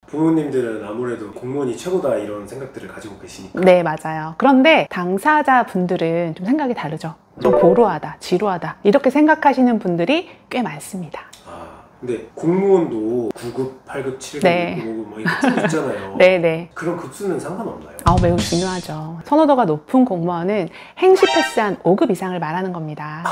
부모님들은 아무래도 공무원이 최고다 이런 생각들을 가지고 계시니까. 네, 맞아요. 그런데 당사자분들은 좀 생각이 다르죠. 좀 고루하다, 지루하다 이렇게 생각하시는 분들이 꽤 많습니다. 근데 공무원도 9급, 8급, 7급, 네. 9급 뭐 이렇게 있잖아요. 네네. 그런 급수는 상관없나요? 매우 중요하죠. 선호도가 높은 공무원은 행시 패스한 5급 이상을 말하는 겁니다.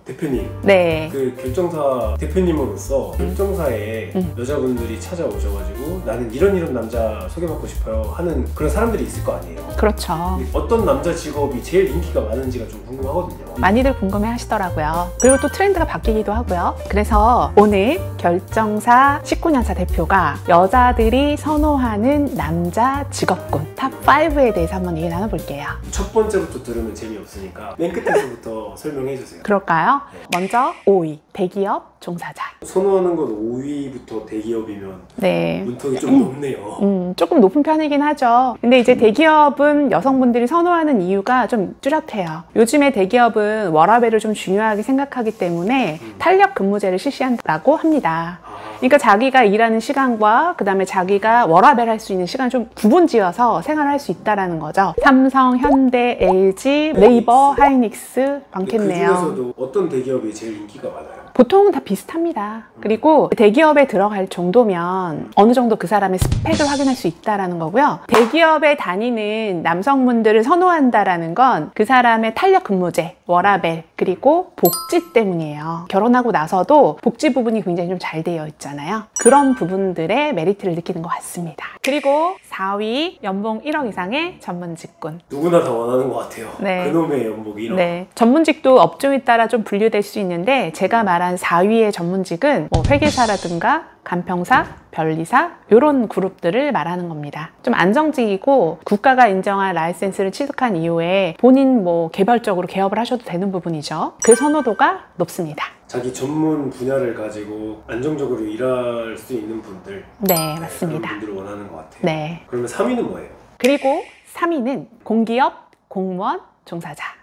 대표님, 네. 그 결정사 대표님으로서 결정사에 여자분들이 찾아오셔가지고 나는 이런 남자 소개받고 싶어요 하는 그런 사람들이 있을 거 아니에요. 그렇죠. 어떤 남자 직업이 제일 인기가 많은지가 좀 궁금하거든요. 많이들 궁금해 하시더라고요. 그리고 또 트렌드가 바뀌기도 하고요. 그래서 오늘 결정사 19년차 대표가 여자들이 선호하는 남자 직업군 탑5에 대해서 한번 얘기 나눠볼게요. 첫 번째부터 들으면 재미없으니까 맨 끝에서부터 설명해 주세요. 그럴까요? 먼저 5위 대기업 종사자. 선호하는 건 5위부터 대기업이면 네. 문턱이 좀 높네요. 조금 높은 편이긴 하죠. 근데 이제 대기업은 여성분들이 선호하는 이유가 좀 뚜렷해요. 요즘에 대기업은 워라밸을 좀 중요하게 생각하기 때문에 탄력 근무제를 실시한다고 합니다. 그러니까 자기가 일하는 시간과 그 다음에 자기가 워라밸 할 수 있는 시간을 좀 구분지어서 생활할 수 있다는 거죠. 삼성, 현대, LG, 네이버, 하이닉스 많겠네요. 그 중에서도 어떤 대기업이 제일 인기가 많아요? 보통은 다 비슷합니다. 그리고 대기업에 들어갈 정도면 어느 정도 그 사람의 스펙을 확인할 수 있다는 거고요. 대기업에 다니는 남성분들을 선호한다는 건 그 사람의 탄력 근무제, 워라밸, 그리고 복지 때문이에요. 결혼하고 나서도 복지 부분이 굉장히 좀 잘 되어 있잖아요. 그런 부분들의 메리트를 느끼는 것 같습니다. 그리고 4위, 연봉 1억 이상의 전문직군. 누구나 다 원하는 것 같아요. 네. 그놈의 연봉 1억. 네. 전문직도 업종에 따라 좀 분류될 수 있는데 제가 말한 4위의 전문직은 뭐 회계사라든가 간평사, 변리사 이런 그룹들을 말하는 겁니다. 좀 안정직이고 국가가 인정한 라이센스를 취득한 이후에 본인 뭐 개별적으로 개업을 하셔도 되는 부분이죠. 그 선호도가 높습니다. 자기 전문 분야를 가지고 안정적으로 일할 수 있는 분들. 네, 맞습니다. 그런 분들을 원하는 것 같아요. 네. 그러면 3위는 뭐예요? 그리고 3위는 공기업, 공무원, 종사자.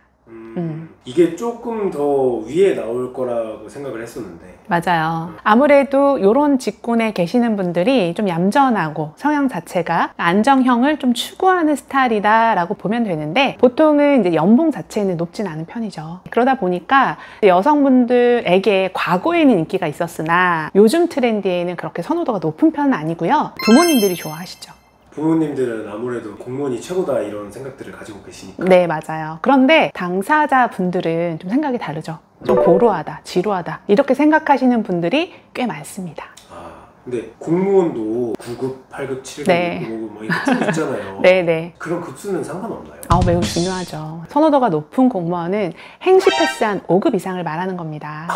이게 조금 더 위에 나올 거라고 생각을 했었는데. 맞아요. 아무래도 이런 직군에 계시는 분들이 좀 얌전하고 성향 자체가 안정형을 좀 추구하는 스타일이다라고 보면 되는데 보통은 이제 연봉 자체는 높진 않은 편이죠. 그러다 보니까 여성분들에게 과거에는 인기가 있었으나 요즘 트렌드에는 그렇게 선호도가 높은 편은 아니고요. 부모님들이 좋아하시죠. 부모님들은 아무래도 공무원이 최고다 이런 생각들을 가지고 계시니까. 네, 맞아요. 그런데 당사자분들은 좀 생각이 다르죠. 좀 고루하다, 지루하다 이렇게 생각하시는 분들이 꽤 많습니다. 근데 공무원도 9급, 8급, 7급, 네. 9급 뭐 이렇게 있잖아요. 네네. 그런 급수는 상관없나요? 매우 중요하죠. 선호도가 높은 공무원은 행시 패스한 5급 이상을 말하는 겁니다.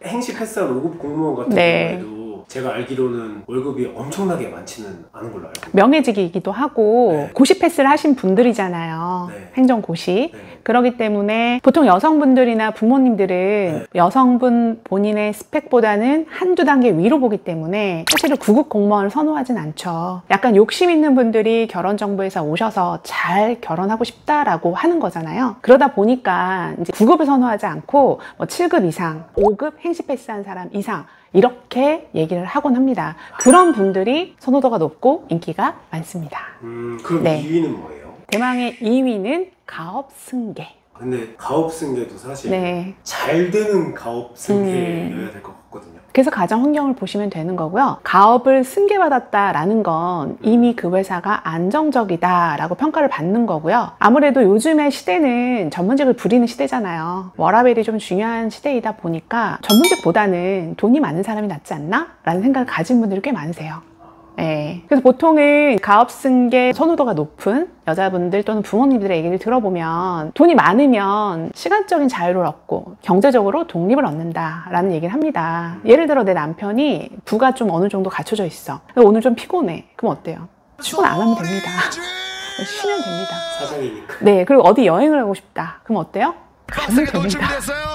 행시 패스한 5급 공무원 같은 네. 경우에도 제가 알기로는 월급이 엄청나게 많지는 않은 걸로 알고 있어요. 명예직이기도 하고 네. 고시 패스를 하신 분들이잖아요. 네. 행정고시. 네. 그렇기 때문에 보통 여성분들이나 부모님들은 네. 여성분 본인의 스펙보다는 한두 단계 위로 보기 때문에 사실은 9급 공무원을 선호하진 않죠. 약간 욕심 있는 분들이 결혼정보회사 오셔서 잘 결혼하고 싶다라고 하는 거잖아요. 그러다 보니까 이제 9급을 선호하지 않고 뭐 7급 이상, 5급 행시 패스한 사람 이상 이렇게 얘기를 하곤 합니다. 그런 분들이 선호도가 높고 인기가 많습니다. 그럼 네. 2위는 뭐예요? 대망의 2위는 가업 승계. 근데 가업 승계도 사실 네. 잘 되는 가업 승계여야 될 것 같거든요. 그래서 가정 환경을 보시면 되는 거고요. 가업을 승계받았다라는 건 이미 그 회사가 안정적이다라고 평가를 받는 거고요. 아무래도 요즘의 시대는 전문직을 부리는 시대잖아요. 워라밸이 좀 중요한 시대이다 보니까 전문직보다는 돈이 많은 사람이 낫지 않나? 라는 생각을 가진 분들이 꽤 많으세요. 네. 그래서 보통은 가업 승계 선호도가 높은 여자분들 또는 부모님들의 얘기를 들어보면 돈이 많으면 시간적인 자유를 얻고 경제적으로 독립을 얻는다라는 얘기를 합니다. 예를 들어 내 남편이 부가 좀 어느 정도 갖춰져 있어. 오늘 좀 피곤해. 그럼 어때요? 출근 안 하면 됩니다. 쉬면 됩니다. 사장이니까. 네. 그리고 어디 여행을 가고 싶다. 그럼 어때요? 가면 됩니다.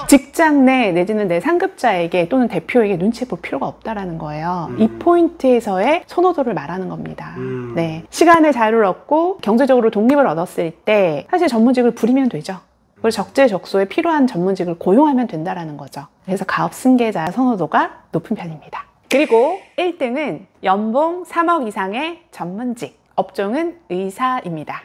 직장 내 내지는 내 상급자에게 또는 대표에게 눈치 볼 필요가 없다라는 거예요. 이 포인트에서의 선호도를 말하는 겁니다. 네, 시간의 자유를 얻고 경제적으로 독립을 얻었을 때 사실 전문직을 부리면 되죠. 그리고 적재적소에 필요한 전문직을 고용하면 된다라는 거죠. 그래서 가업 승계자 선호도가 높은 편입니다. 그리고 1등은 연봉 3억 이상의 전문직, 업종은 의사입니다.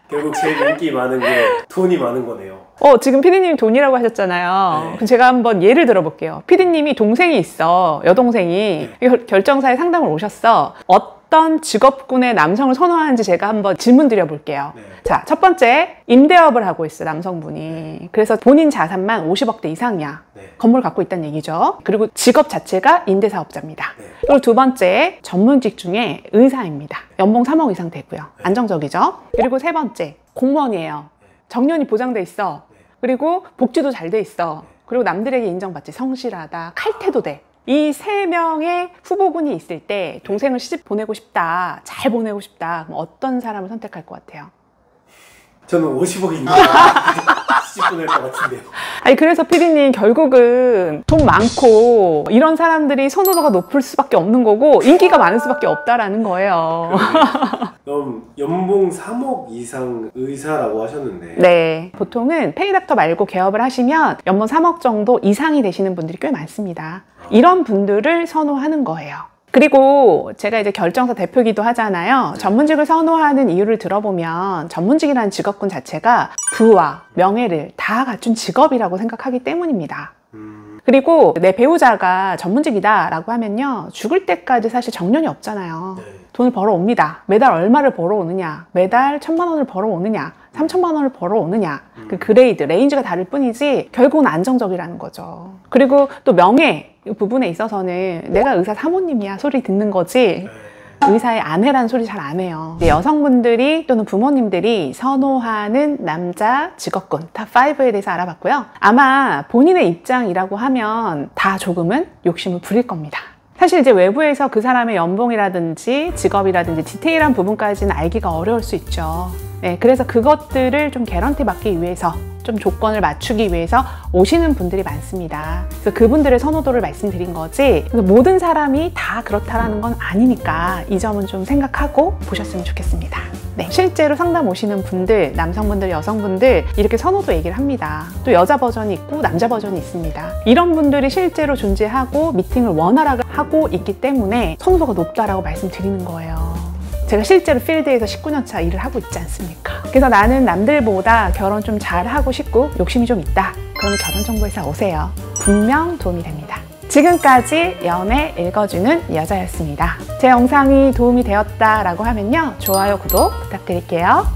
결국 제일 인기 많은 게 돈이 많은 거네요. 지금 피디님이 돈이라고 하셨잖아요. 네. 그럼 제가 한번 예를 들어볼게요. 피디님이 동생이 있어, 여동생이. 결정사에 상담을 오셨어. 어떤 직업군의 남성을 선호하는지 제가 한번 질문 드려볼게요. 네. 자, 첫 번째, 임대업을 하고 있어, 남성분이. 그래서 본인 자산만 50억대 이상이야. 네. 건물 갖고 있다는 얘기죠. 그리고 직업 자체가 임대사업자입니다. 네. 그리고 두 번째, 전문직 중에 의사입니다. 연봉 3억 이상 되고요. 네. 안정적이죠. 그리고 세 번째, 공무원이에요. 정년이 보장돼 있어. 그리고 복지도 잘 돼 있어. 그리고 남들에게 인정받지. 성실하다. 칼퇴도 돼. 이 세 명의 후보군이 있을 때 동생을 시집 보내고 싶다, 잘 보내고 싶다, 그럼 어떤 사람을 선택할 것 같아요? 저는 50억입니다. 시집 보낼 것 같은데요. 아니, 그래서 피디님 결국은 돈 많고 이런 사람들이 선호도가 높을 수밖에 없는 거고 인기가 많을 수밖에 없다라는 거예요. 그럼 연봉 3억 이상 의사라고 하셨는데 네, 보통은 페이닥터 말고 개업을 하시면 연봉 3억 정도 이상이 되시는 분들이 꽤 많습니다. 이런 분들을 선호하는 거예요. 그리고 제가 이제 결정사 대표기도 하잖아요. 전문직을 선호하는 이유를 들어보면 전문직이라는 직업군 자체가 부와 명예를 다 갖춘 직업이라고 생각하기 때문입니다. 그리고 내 배우자가 전문직이다 라고 하면요, 죽을 때까지 사실 정년이 없잖아요. 네. 돈을 벌어옵니다. 매달 얼마를 벌어오느냐, 매달 1,000만 원을 벌어오느냐, 3,000만 원을 벌어오느냐, 그 그레이드, 레인지가 다를 뿐이지 결국은 안정적이라는 거죠. 그리고 또 명예 부분에 있어서는 내가 의사 사모님이야 소리 듣는 거지 의사의 아내라는 소리 잘 안 해요. 여성분들이 또는 부모님들이 선호하는 남자 직업군 탑5에 대해서 알아봤고요. 아마 본인의 입장이라고 하면 다 조금은 욕심을 부릴 겁니다. 사실 이제 외부에서 그 사람의 연봉이라든지 직업이라든지 디테일한 부분까지는 알기가 어려울 수 있죠. 네, 그래서 그것들을 좀 개런티 받기 위해서, 좀 조건을 맞추기 위해서 오시는 분들이 많습니다. 그래서 그분들의 선호도를 말씀드린 거지, 그래서 모든 사람이 다 그렇다라는 건 아니니까 이 점은 좀 생각하고 보셨으면 좋겠습니다. 네, 실제로 상담 오시는 분들, 남성분들, 여성분들 이렇게 선호도 얘기를 합니다. 또 여자 버전이 있고 남자 버전이 있습니다. 이런 분들이 실제로 존재하고 미팅을 원활하게 하고 있기 때문에 선호도가 높다라고 말씀드리는 거예요. 제가 실제로 필드에서 19년차 일을 하고 있지 않습니까? 그래서 나는 남들보다 결혼 좀 잘하고 싶고 욕심이 좀 있다. 그러면 결혼정보회사 오세요. 분명 도움이 됩니다. 지금까지 연애 읽어주는 여자였습니다. 제 영상이 도움이 되었다라고 하면요, 좋아요, 구독 부탁드릴게요.